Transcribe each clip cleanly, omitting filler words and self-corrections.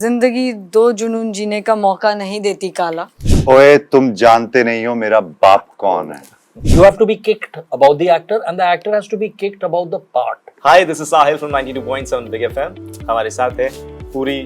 जिंदगी दो जुनून जीने का मौका नहीं देती काला। ओए तुम जानते नहीं हो मेरा बाप कौन है। You have to be kicked about the actor and the actor has to be kicked about the part. Hi, this is Sahil from 92.7 Big FM। हमारे साथ है पूरी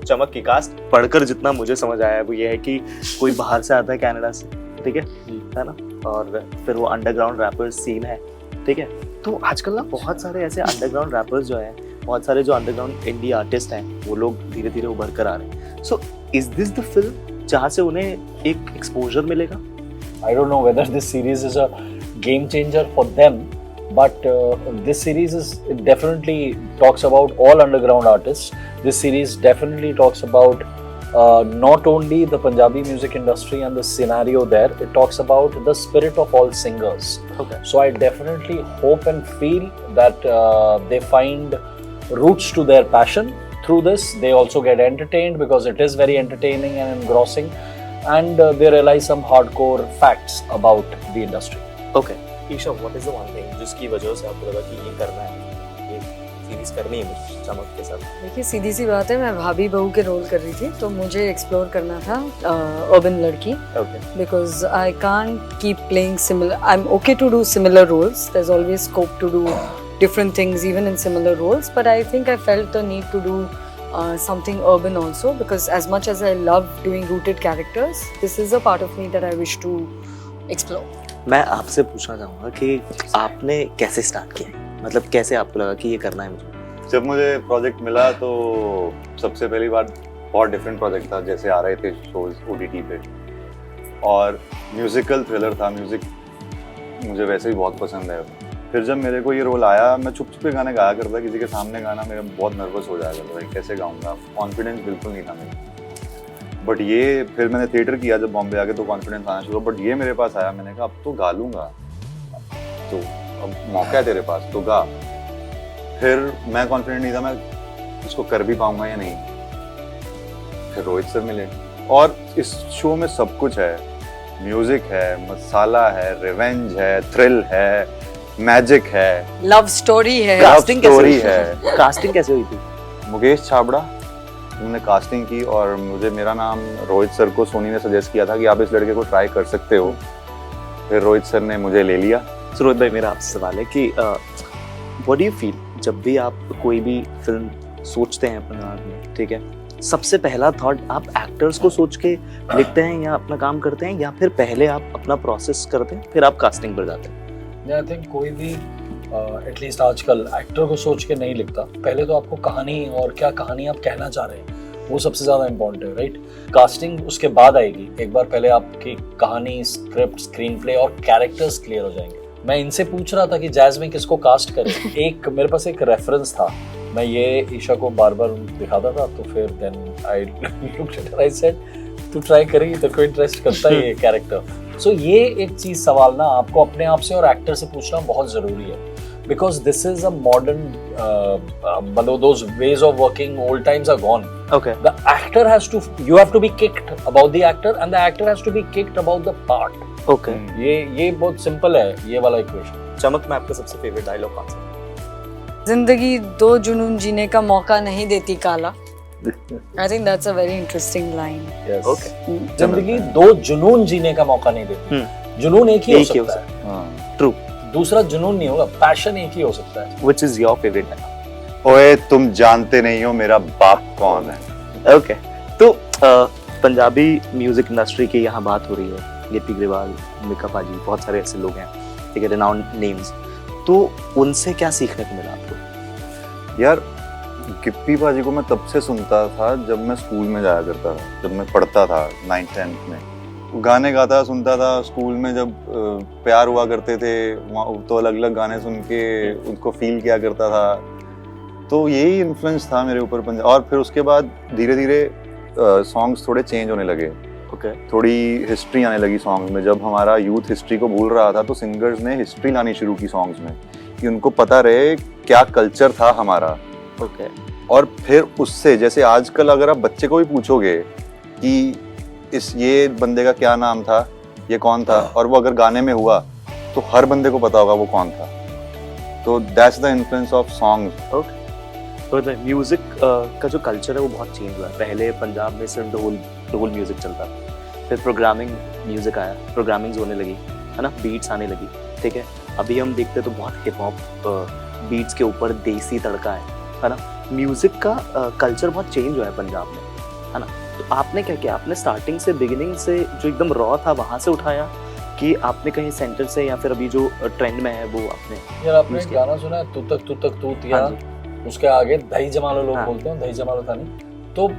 चमक की कास्ट। पढ़कर जितना मुझे समझ आया है वो ये है कि कोई बाहर से आता है कनाडा से, ठीक है ना, और फिर वो अंडरग्राउंड रैपर्स सीन है, ठीक है। तो आजकल ना बहुत सारे ऐसे अंडरग्राउंड रैपर्स जो हैं, बहुत सारे जो अंडरग्राउंड इंडी आर्टिस्ट हैं, वो लोग धीरे धीरे उभर कर आ रहे हैं। So is this the film जहाँ से उन्हें एक एक्सपोजर मिलेगा? I don't know whether this series is a game changer for them, but this series it definitely talks about all underground artists. This series definitely talks about not only the Punjabi music industry and the scenario there, it talks about the spirit of all singers. Okay. So I definitely hope and feel that they find roots to their passion through this. They also get entertained because it is very entertaining and engrossing. And they realize some hardcore facts about the industry. Okay. Isha, what is the one thing जिसकी वजह से आपको लगा कि ये करना है, ये सीरीज करनी है मुझे चमक के साथ? देखिए सीधी सी बात है, मैं भाभी बहू के रोल कर रही थी तो मुझे एक्सप्लोर करना था अर्बन लड़की। Okay. Because I can't keep playing similar. I'm okay to do similar roles. There's always scope to do different things even in similar roles. But I think I felt the need to do something urban also, because as much as I love doing rooted characters, this is a part of me that I wish to explore. मैं आपसे पूछना चाहूँगा कि आपने कैसे start किया, मतलब कैसे आपको लगा कि ये करना है मुझे? जब मुझे प्रोजेक्ट मिला तो सबसे पहली बार बहुत डिफरेंट प्रोजेक्ट था, जैसे आ रहे थे शोज OTT पे, और म्यूजिकल थ्रिलर था। म्यूजिक मुझे वैसे ही बहुत पसंद है। फिर जब मेरे को ये रोल आया, मैं छुप छुप के गाने गाया करता, किसी के सामने गाना मेरा बहुत नर्वस हो जाया करता था, कैसे गाऊंगा, कॉन्फिडेंस बिल्कुल नहीं था मेरा। बट ये फिर मैंने थिएटर किया जब बॉम्बे आके, तो कॉन्फिडेंस आना शुरू। बट ये मेरे पास आया, मैंने कहा अब तो गा लूँगा, तो अब मौका है तेरे पास तो गा। फिर मैं कॉन्फिडेंट नहीं था मैं इसको कर भी पाऊँगा या नहीं। फिर रोहित सर मिले, और इस शो में सब कुछ है। म्यूजिक है, मसाला है, रिवेंज है, थ्रिल है, मैजिक है, लव स्टोरी है, कास्टिंग स्टोरी है। कास्टिंग कैसे हुई थी? मुकेश छाबड़ा, उन्होंने कास्टिंग की और मुझे, मेरा नाम रोहित सर को सोनी ने सजेस्ट किया था कि आप इस लड़के को ट्राई कर सकते हो। फिर रोहित सर ने मुझे ले लिया। So, रोहित भाई, मेरा आपसे सवाल है कि व्हाट डू यू फील जब भी आप कोई भी फिल्म सोचते हैं अपने दिमाग में, ठीक है, सबसे पहला थॉट आप एक्टर्स को सोच के लिखते हैं या अपना काम करते हैं, या फिर पहले आप अपना प्रोसेस करते हैं फिर आप कास्टिंग पर जाते हैं? आई थिंक कोई भी एटलीस्ट आजकल एक्टर को सोच के नहीं लिखता। पहले तो आपको कहानी और क्या कहानी आप कहना चाह रहे हैं वो सबसे ज़्यादा इम्पोर्टेंट है, राइट? कास्टिंग उसके बाद आएगी। एक बार पहले आपकी कहानी, स्क्रिप्ट, स्क्रीन प्ले और कैरेक्टर्स क्लियर हो जाएंगे। मैं इनसे पूछ रहा था कि जैज़ में किसको कास्ट करें। एक मेरे पास एक रेफरेंस था, मैं ये ईशा को बार बार दिखाता था, तो फिर then I looked at her, I said तू ट्राई करेगी, तेरे को इंटरेस्ट करता है ये कैरेक्टर। सो ये एक चीज सवाल ना आपको अपने आप से और एक्टर से पूछना बहुत जरूरी है, because this is a modern, मतलब those ways of working, old times are gone. Okay. The actor has to, you have to be kicked about the actor and the actor has to be kicked about the part. Okay. ये बहुत simple है ये वाला equation. चमक में आपका सबसे favourite dialogue कौन सा? जिंदगी दो जुनून जीने का मौका नहीं देती काला। I think that's a very interesting line. Yes. Okay. जिंदगी दो जुनून जीने का मौका नहीं देती। जुनून एक ही हो सकता है। हाँ। True. दूसरा जुनून नहीं होगा, पैशन एक ही हो सकता है। Which is your favorite dialogue? ओए तुम जानते नहीं हो मेरा बाप कौन है। Okay. तो पंजाबी म्यूजिक इंडस्ट्री की यहाँ बात हो रही है, गिप्पी ग्रेवाल, मिका पाजी, बहुत सारे ऐसे लोग हैं, ठीक है, रिनाउंड नेम्स। तो उनसे क्या सीखने को मिला आपको? यार गिप्पी पाजी को मैं तब से सुनता था जब मैं स्कूल में जाया करता था, जब मैं पढ़ता था 9th-10th में। गाने गाता सुनता था स्कूल में, जब प्यार हुआ करते थे वहाँ तो अलग अलग गाने सुन के उनको फील किया करता था। तो यही इन्फ्लुएंस था मेरे ऊपर पंजाब। और फिर उसके बाद धीरे धीरे सॉन्ग्स थोड़े चेंज होने लगे। Okay. थोड़ी हिस्ट्री आने लगी सॉन्ग्स में। जब हमारा यूथ हिस्ट्री को भूल रहा था तो सिंगर्स ने हिस्ट्री लानी शुरू की सॉन्ग्स में, कि उनको पता रहे क्या कल्चर था हमारा। Okay. और फिर उससे, जैसे आजकल अगर आप बच्चे को भी पूछोगे कि ये बंदे का क्या नाम था, ये कौन था, और वो अगर गाने में हुआ तो हर बंदे को पता होगा वो कौन था। तो that's the influence of songs. Okay. तो म्यूजिक का जो कल्चर है वो बहुत चेंज हुआ है। पहले पंजाब में सिर्फ ढोल म्यूजिक चलता था, फिर प्रोग्रामिंग म्यूजिक आया, प्रोग्रामिंग्स होने लगी, है ना, बीट्स आने लगी, ठीक है। अभी हम देखते तो बहुत हिप हॉप बीट्स के ऊपर देसी तड़का है ना। म्यूजिक का कल्चर बहुत चेंज हुआ है पंजाब में, है ना। तो आपने क्या किया, आपने स्टार्टिंग से बिगिनिंग से जो एकदम रॉ था वहाँ से उठाया, कि आपने कहीं सेंटर से, या फिर अभी जो ट्रेंड में है वो आपने? यार आपने एक गाना सुना है तू तक तूत, या उसके आगे दही जमालो लोग बोलते हैं, दही जमालो था नहीं, तो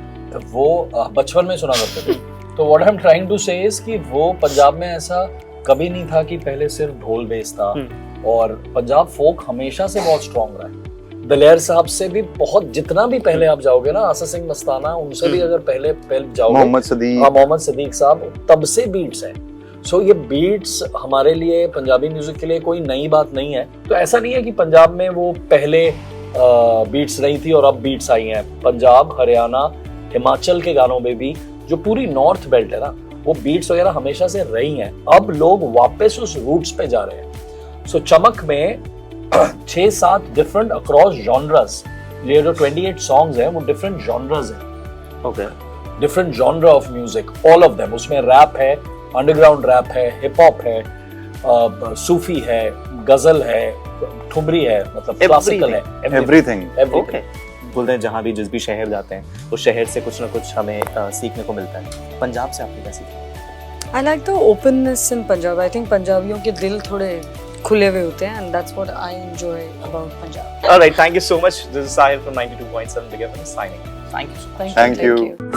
वो बचपन में सुना करते थे। तो what I am trying to say is कि वो पंजाब में ऐसा कभी नहीं था कि पहले सिर्फ ढोल बेस था, और पंजाब फोक हमेशा से बहुत स्ट्रॉन्ग रहा है। दलेर साहब से भी बहुत, जितना भी पहले आप जाओगे ना, आसा सिंह मस्ताना, उनसे भी अगर पहले जाओगे, मोहम्मद सदीक साहब, तब से बीट्स है। सो ये बीट्स हमारे लिए, पंजाबी म्यूजिक के लिए कोई नई बात नहीं है। तो ऐसा नहीं है कि पंजाब में वो पहले बीट्स नहीं थी और अब बीट्स आई हैं। पंजाब, हरियाणा, हिमाचल के गानों में भी जो पूरी नॉर्थ बेल्ट है ना, वो बीट्स वगैरह हमेशा से रही हैं। अब लोग वापस उस रूट्स पे जा रहे हैं। सो चमक में 6-7 डिफरेंट अक्रॉस जॉनर्स, ये जो 28 सॉन्ग्स हैं वो डिफरेंट जॉनर्स हैं। Okay, different genre of music, all of them. उसमें रैप है, अंडरग्राउंड रैप है, हिप हॉप है, सूफी है, गजल है, ठुमरी है, मतलब क्लासिकल है, एवरीथिंग। ओके, बोलते हैं जहाँ भी जिस भी शहर जाते हैं उस शहर से कुछ ना कुछ हमें सीखने को मिलता है। पंजाब से आपने क्या सीखा? I like the openness in Punjab. I think पंजाबियों के दिल थोड़े खुले हुए होते हैं, and that's what I enjoy about Punjab. All right, thank you so much. This is Sahil from 92.7 Big FM signing. Thank you so much. Thank you.